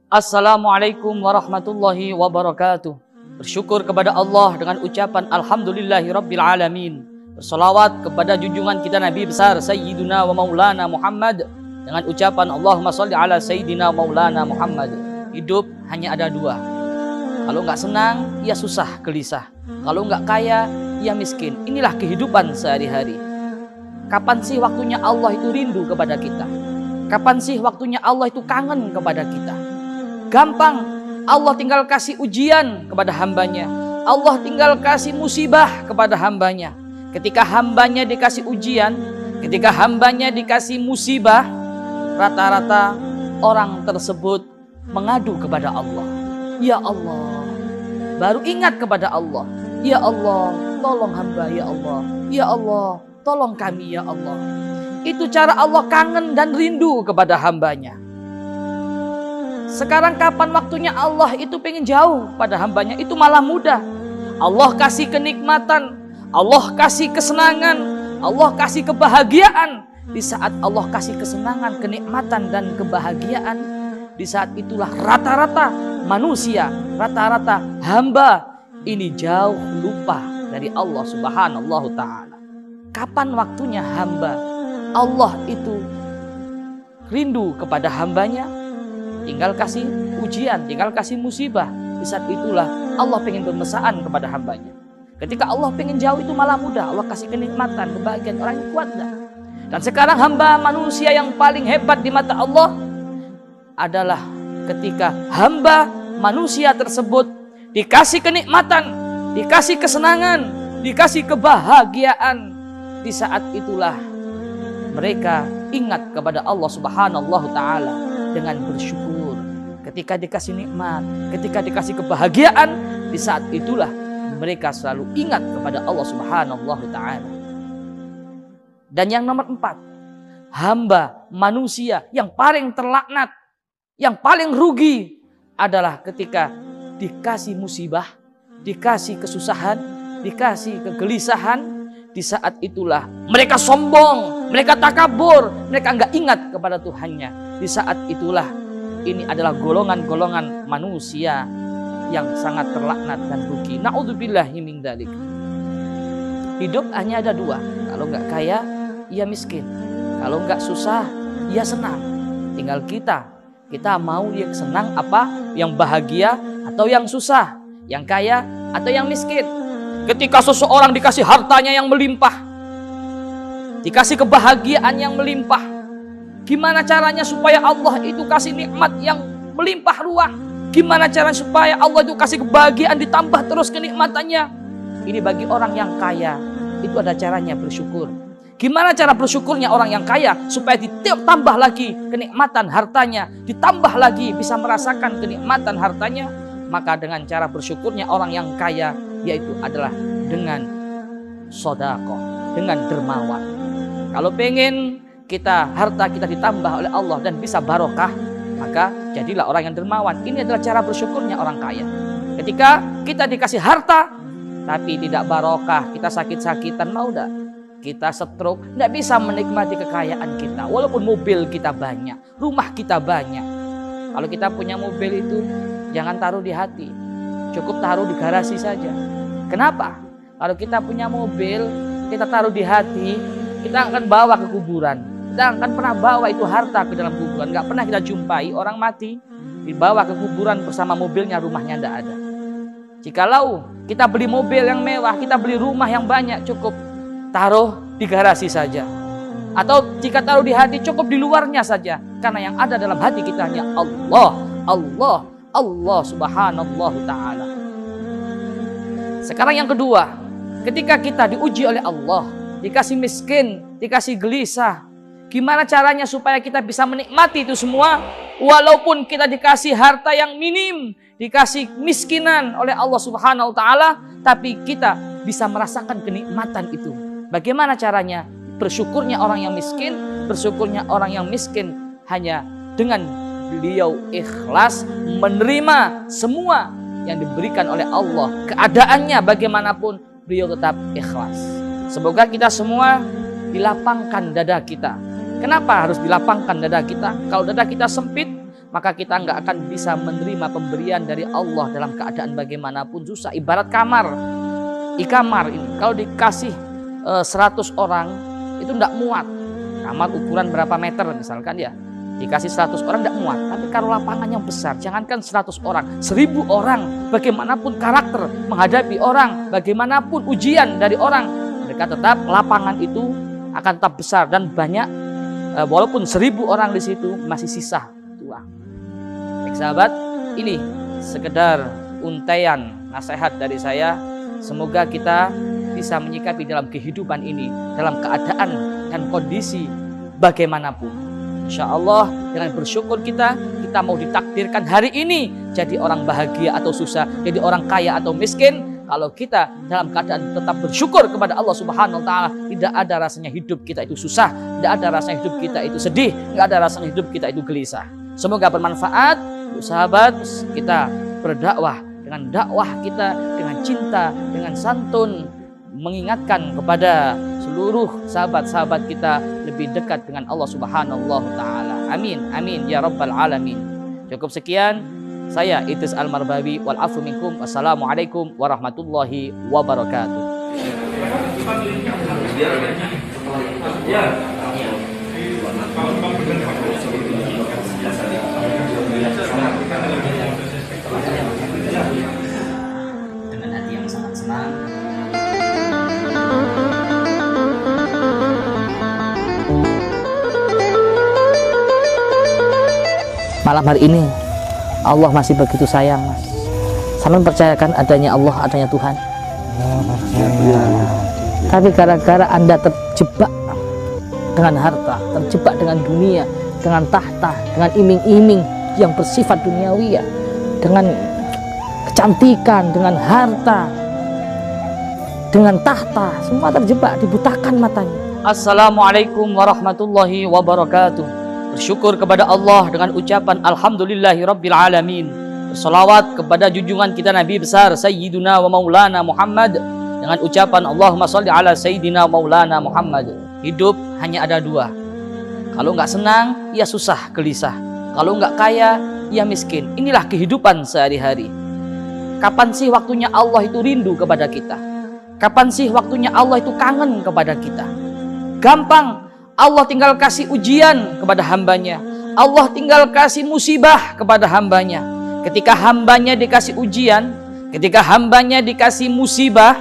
Assalamualaikum warahmatullahi wabarakatuh. Bersyukur kepada Allah dengan ucapan Alhamdulillahirabbil alamin. Bersolawat kepada junjungan kita Nabi besar Sayyiduna wa Maulana Muhammad dengan ucapan Allahumma sholli ala Sayyidina Maulana Muhammad. Hidup hanya ada dua. Kalau nggak senang, ya susah, gelisah. Kalau nggak kaya, ya miskin. Inilah kehidupan sehari-hari. Kapan sih waktunya Allah itu rindu kepada kita? Kapan sih waktunya Allah itu kangen kepada kita? Gampang, Allah tinggal kasih ujian kepada hambanya. Allah tinggal kasih musibah kepada hambanya. Ketika hambanya dikasih ujian, ketika hambanya dikasih musibah, rata-rata orang tersebut mengadu kepada Allah. Ya Allah, baru ingat kepada Allah. Ya Allah, tolong hamba ya Allah. Ya Allah, tolong kami ya Allah. Itu cara Allah kangen dan rindu kepada hambanya. Sekarang kapan waktunya Allah itu pengen jauh pada hambanya, itu malah mudah. Allah kasih kenikmatan, Allah kasih kesenangan, Allah kasih kebahagiaan. Di saat Allah kasih kesenangan, kenikmatan dan kebahagiaan, di saat itulah rata-rata manusia, rata-rata hamba ini jauh lupa dari Allah Subhanahu wa Ta'ala. Kapan waktunya hamba Allah itu rindu kepada hambanya? Tinggal kasih ujian, tinggal kasih musibah. Di saat itulah Allah pengen bermesraan kepada hambanya. Ketika Allah pengen jauh itu malah mudah. Allah kasih kenikmatan, kebahagiaan, orang yang kuat dah. Dan sekarang hamba manusia yang paling hebat di mata Allah adalah ketika hamba manusia tersebut dikasih kenikmatan, dikasih kesenangan, dikasih kebahagiaan. Di saat itulah mereka ingat kepada Allah Subhanahu wa Ta'ala dengan bersyukur. Ketika dikasih nikmat, ketika dikasih kebahagiaan, di saat itulah mereka selalu ingat kepada Allah Subhanahu wa Ta'ala. Dan yang nomor 4, hamba manusia yang paling terlaknat, yang paling rugi adalah ketika dikasih musibah, dikasih kesusahan, dikasih kegelisahan. Di saat itulah mereka sombong, mereka takabur, mereka enggak ingat kepada Tuhannya. Di saat itulah ini adalah golongan-golongan manusia yang sangat terlaknat dan rugi. Na'udzubillahi min dzalik. Hidup hanya ada dua. Kalau enggak kaya, ya miskin. Kalau enggak susah, ya senang. Tinggal kita mau yang senang apa? Yang bahagia atau yang susah? Yang kaya atau yang miskin? Ketika seseorang dikasih hartanya yang melimpah, dikasih kebahagiaan yang melimpah, gimana caranya supaya Allah itu kasih nikmat yang melimpah ruah? Gimana caranya supaya Allah itu kasih kebahagiaan ditambah terus kenikmatannya? Ini bagi orang yang kaya, itu ada caranya bersyukur. Gimana cara bersyukurnya orang yang kaya supaya ditambah lagi kenikmatan hartanya, ditambah lagi bisa merasakan kenikmatan hartanya? Maka dengan cara bersyukurnya orang yang kaya, yaitu adalah dengan sedekah, dengan dermawan. Kalau pengen harta kita ditambah oleh Allah dan bisa barokah, maka jadilah orang yang dermawan. Ini adalah cara bersyukurnya orang kaya. Ketika kita dikasih harta tapi tidak barokah, kita sakit-sakitan, mau enggak? Kita stroke, enggak bisa menikmati kekayaan kita. Walaupun mobil kita banyak, rumah kita banyak. Kalau kita punya mobil itu jangan taruh di hati, cukup taruh di garasi saja. Kenapa? Kalau kita punya mobil, kita taruh di hati, kita akan bawa ke kuburan. Kita akan pernah bawa itu harta ke dalam kuburan. Gak pernah kita jumpai orang mati dibawa ke kuburan bersama mobilnya, rumahnya tidak ada. Jikalau kita beli mobil yang mewah, kita beli rumah yang banyak, cukup taruh di garasi saja. Atau jika taruh di hati, cukup di luarnya saja. Karena yang ada dalam hati kita hanya Allah, Allah, Allah Subhanahu wa Ta'ala. Sekarang yang kedua, ketika kita diuji oleh Allah, dikasih miskin, dikasih gelisah, gimana caranya supaya kita bisa menikmati itu semua? Walaupun kita dikasih harta yang minim, dikasih miskinan oleh Allah Subhanahu wa Ta'ala, tapi kita bisa merasakan kenikmatan itu. Bagaimana caranya? Bersyukurnya orang yang miskin, bersyukurnya orang yang miskin hanya dengan beliau ikhlas menerima semua yang diberikan oleh Allah. Keadaannya bagaimanapun, beliau tetap ikhlas. Semoga kita semua dilapangkan dada kita. Kenapa harus dilapangkan dada kita? Kalau dada kita sempit, maka kita nggak akan bisa menerima pemberian dari Allah dalam keadaan bagaimanapun susah. Ibarat kamar, kamar ini kalau dikasih 100 orang itu nggak muat. Kamar ukuran berapa meter misalkan ya, dikasih 100 orang nggak muat. Tapi kalau lapangan yang besar, jangankan 100 orang, 1000 orang, bagaimanapun karakter menghadapi orang, bagaimanapun ujian dari orang, mereka tetap lapangan itu akan tetap besar dan banyak. Walaupun 1000 orang di situ masih sisa tuang. Baik sahabat, ini sekedar untaian nasihat dari saya. Semoga kita bisa menyikapi dalam kehidupan ini dalam keadaan dan kondisi bagaimanapun. Insya Allah dengan bersyukur kita mau ditakdirkan hari ini jadi orang bahagia atau susah, jadi orang kaya atau miskin. Kalau kita dalam keadaan tetap bersyukur kepada Allah Subhanahu wa Ta'ala, tidak ada rasanya hidup kita itu susah, tidak ada rasanya hidup kita itu sedih, tidak ada rasanya hidup kita itu gelisah. Semoga bermanfaat, sahabat. Kita berdakwah dengan dakwah kita, dengan cinta, dengan santun, mengingatkan kepada seluruh sahabat-sahabat kita lebih dekat dengan Allah Subhanahu wa Ta'ala. Amin, amin ya rabbal alamin. Cukup sekian. Saya Idris Al-Marbawi, wal afu minkum. Wassalamualaikum warahmatullahi wabarakatuh. Dengan hati yang sangat senang. Malam hari ini Allah masih begitu sayang, Mas. Sama percayakan adanya Allah, adanya Tuhan. Tapi gara-gara Anda terjebak dengan harta, terjebak dengan dunia, dengan tahta, dengan iming-iming yang bersifat duniawi, ya, dengan kecantikan, dengan harta, dengan tahta, semua terjebak, dibutakan matanya. Assalamualaikum warahmatullahi wabarakatuh. Bersyukur kepada Allah dengan ucapan Alhamdulillahirabbil alamin. Bersolawat kepada junjungan kita Nabi besar Sayyiduna wa Maulana Muhammad dengan ucapan Allahumma sholli ala Sayyidina Maulana Muhammad. Hidup hanya ada dua. Kalau nggak senang, ya susah, gelisah. Kalau nggak kaya, ya miskin. Inilah kehidupan sehari-hari. Kapan sih waktunya Allah itu rindu kepada kita? Kapan sih waktunya Allah itu kangen kepada kita? Gampang. Allah tinggal kasih ujian kepada hambanya. Allah tinggal kasih musibah kepada hambanya. Ketika hambanya dikasih ujian, ketika hambanya dikasih musibah,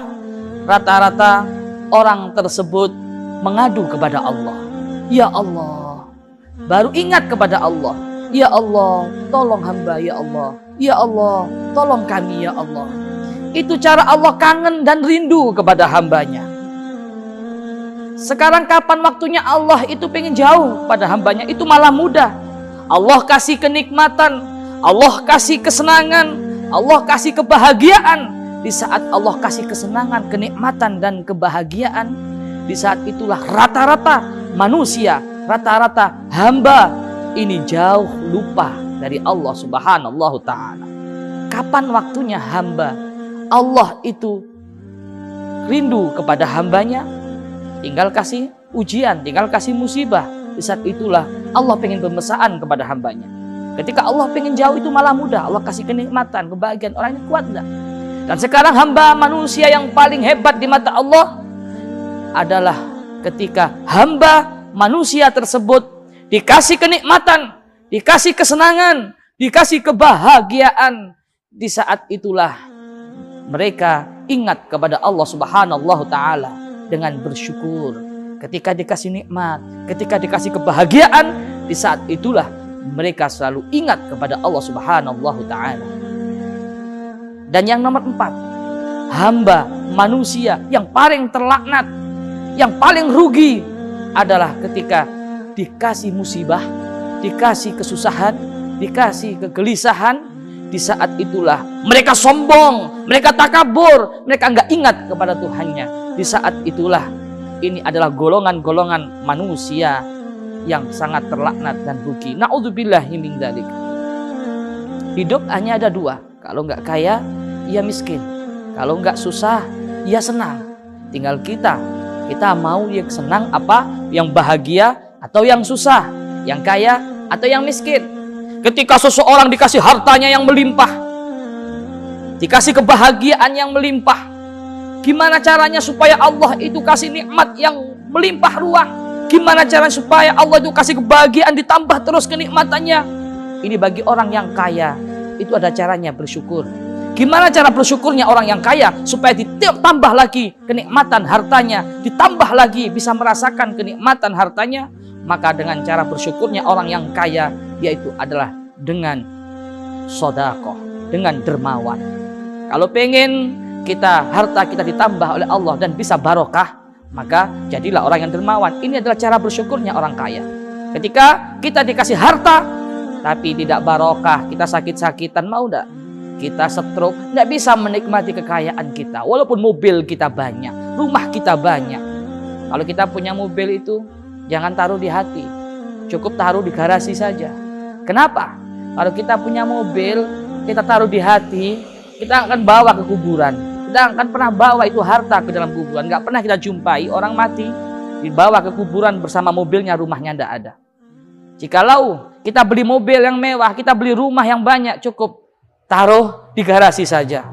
rata-rata orang tersebut mengadu kepada Allah. Ya Allah, baru ingat kepada Allah. Ya Allah, tolong hamba ya Allah. Ya Allah, tolong kami ya Allah. Itu cara Allah kangen dan rindu kepada hambanya. Sekarang kapan waktunya Allah itu pengen jauh pada hambanya, itu malah mudah. Allah kasih kenikmatan, Allah kasih kesenangan, Allah kasih kebahagiaan. Di saat Allah kasih kesenangan, kenikmatan dan kebahagiaan, di saat itulah rata-rata manusia, rata-rata hamba ini jauh lupa dari Allah Subhanahu wa Ta'ala. Kapan waktunya hamba Allah itu rindu kepada hambanya? Tinggal kasih ujian, tinggal kasih musibah. Di saat itulah Allah pengen pemesaan kepada hambanya. Ketika Allah pengen jauh itu malah mudah. Allah kasih kenikmatan, kebahagiaan. Orang ini kuat enggak? Dan sekarang hamba manusia yang paling hebat di mata Allah adalah ketika hamba manusia tersebut dikasih kenikmatan, dikasih kesenangan, dikasih kebahagiaan. Di saat itulah mereka ingat kepada Allah Subhanahu wa Ta'ala dengan bersyukur. Ketika dikasih nikmat, ketika dikasih kebahagiaan, di saat itulah mereka selalu ingat kepada Allah Subhanahu wa Ta'ala. Dan yang nomor 4, hamba manusia yang paling terlaknat, yang paling rugi adalah ketika dikasih musibah, dikasih kesusahan, dikasih kegelisahan. Di saat itulah mereka sombong, mereka takabur, mereka nggak ingat kepada Tuhannya. Di saat itulah ini adalah golongan-golongan manusia yang sangat terlaknat dan rugi. Na'udzubillahi min dzalik. Hidup hanya ada dua. Kalau nggak kaya, ya miskin. Kalau nggak susah, ya senang. Tinggal kita mau yang senang apa, yang bahagia atau yang susah, yang kaya atau yang miskin. Ketika seseorang dikasih hartanya yang melimpah, dikasih kebahagiaan yang melimpah, gimana caranya supaya Allah itu kasih nikmat yang melimpah ruah? Gimana caranya supaya Allah itu kasih kebahagiaan ditambah terus kenikmatannya? Ini bagi orang yang kaya, itu ada caranya bersyukur. Gimana cara bersyukurnya orang yang kaya supaya ditambah lagi kenikmatan hartanya, ditambah lagi bisa merasakan kenikmatan hartanya? Maka dengan cara bersyukurnya orang yang kaya, yaitu adalah dengan sedekah, dengan dermawan. Kalau pengen harta kita ditambah oleh Allah dan bisa barokah, maka jadilah orang yang dermawan. Ini adalah cara bersyukurnya orang kaya. Ketika kita dikasih harta tapi tidak barokah, kita sakit-sakitan, mau enggak? Kita stroke, enggak bisa menikmati kekayaan kita. Walaupun mobil kita banyak, rumah kita banyak. Kalau kita punya mobil itu, jangan taruh di hati, cukup taruh di garasi saja. Kenapa? Kalau kita punya mobil, kita taruh di hati, kita akan bawa ke kuburan. Kita akan pernah bawa itu harta ke dalam kuburan. Nggak pernah kita jumpai orang mati dibawa ke kuburan bersama mobilnya, rumahnya nggak ada. Jikalau kita beli mobil yang mewah, kita beli rumah yang banyak, cukup taruh di garasi saja.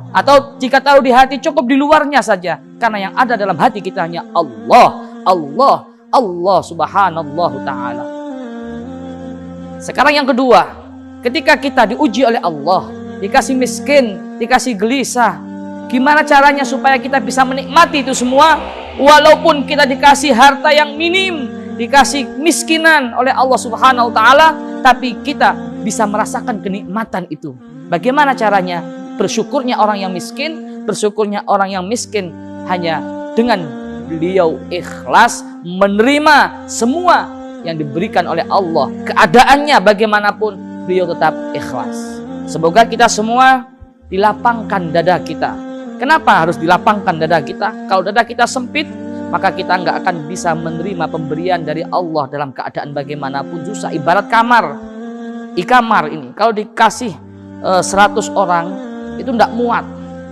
Atau jika taruh di hati, cukup di luarnya saja. Karena yang ada dalam hati kita hanya Allah, Allah, Allah subhanallah ta'ala. Sekarang yang kedua, ketika kita diuji oleh Allah, dikasih miskin, dikasih gelisah, gimana caranya supaya kita bisa menikmati itu semua? Walaupun kita dikasih harta yang minim, dikasih miskinan oleh Allah subhanahu wa ta'ala, tapi kita bisa merasakan kenikmatan itu. Bagaimana caranya? Bersyukurnya orang yang miskin, bersyukurnya orang yang miskin hanya dengan beliau ikhlas menerima semua yang diberikan oleh Allah. Keadaannya bagaimanapun, beliau tetap ikhlas. Semoga kita semua dilapangkan dada kita. Kenapa harus dilapangkan dada kita? Kalau dada kita sempit, maka kita nggak akan bisa menerima pemberian dari Allah dalam keadaan bagaimanapun susah. Ibarat kamar, ikamar ini, kalau dikasih 100 orang, itu nggak muat.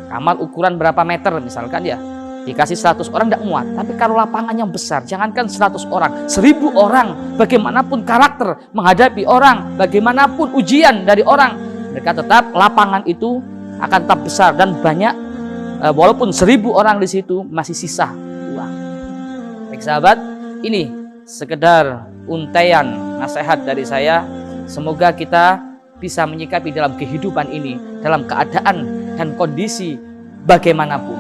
Kamar ukuran berapa meter misalkan ya, dikasih 100 orang nggak muat. Tapi kalau lapangannya besar, jangankan 100 orang, 1000 orang, bagaimanapun karakter menghadapi orang, bagaimanapun ujian dari orang, mereka tetap lapangan itu akan tetap besar dan banyak. Walaupun 1000 orang di situ masih sisa uang. Baik sahabat, ini sekedar untaian nasihat dari saya. Semoga kita bisa menyikapi dalam kehidupan ini, dalam keadaan dan kondisi bagaimanapun.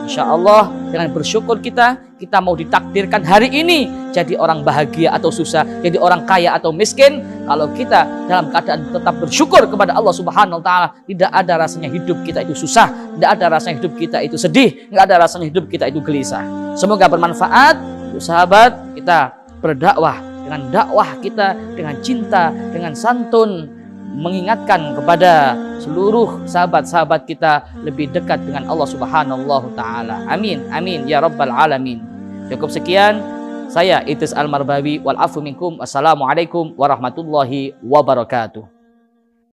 Insya Allah dengan bersyukur kita mau ditakdirkan hari ini jadi orang bahagia atau susah, jadi orang kaya atau miskin. Kalau kita dalam keadaan tetap bersyukur kepada Allah subhanahu wa ta'ala, tidak ada rasanya hidup kita itu susah, tidak ada rasanya hidup kita itu sedih, tidak ada rasanya hidup kita itu gelisah. Semoga bermanfaat untuk sahabat. Kita berdakwah dengan dakwah kita, dengan cinta, dengan santun, mengingatkan kepada seluruh sahabat-sahabat kita lebih dekat dengan Allah subhanahu wa ta'ala. Amin, amin ya rabbal alamin. Cukup sekian, saya Idris Al-Marbawi, wal afu minkum. Assalamualaikum warahmatullahi wabarakatuh.